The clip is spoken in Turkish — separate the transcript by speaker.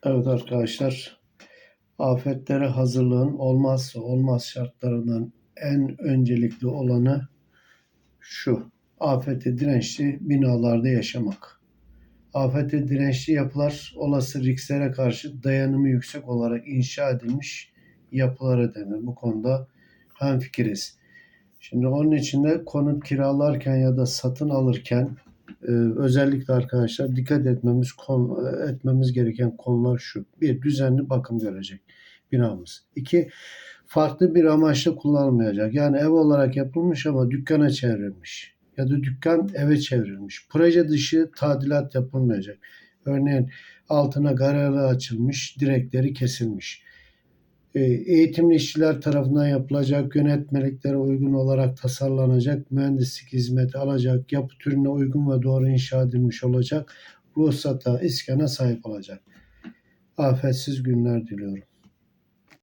Speaker 1: Evet arkadaşlar, afetlere hazırlığın olmazsa olmaz şartlarından en öncelikli olanı şu: afete dirençli binalarda yaşamak. Afete dirençli yapılar olası risklere karşı dayanımı yüksek olarak inşa edilmiş yapılara denir. Bu konuda hemfikiriz. Şimdi onun için de konut kiralarken ya da satın alırken özellikle arkadaşlar dikkat etmemiz gereken konular şu: bir, düzenli bakım görecek binamız. İki, farklı bir amaçla kullanılmayacak. Yani ev olarak yapılmış ama dükkana çevrilmiş ya da dükkan eve çevrilmiş. Proje dışı tadilat yapılmayacak. Örneğin altına garajı açılmış, direkleri kesilmiş. Eğitimli işçiler tarafından yapılacak, yönetmeliklere uygun olarak tasarlanacak, mühendislik hizmeti alacak, yapı türüne uygun ve doğru inşa edilmiş olacak, ruhsata, iskana sahip olacak. Afetsiz günler diliyorum.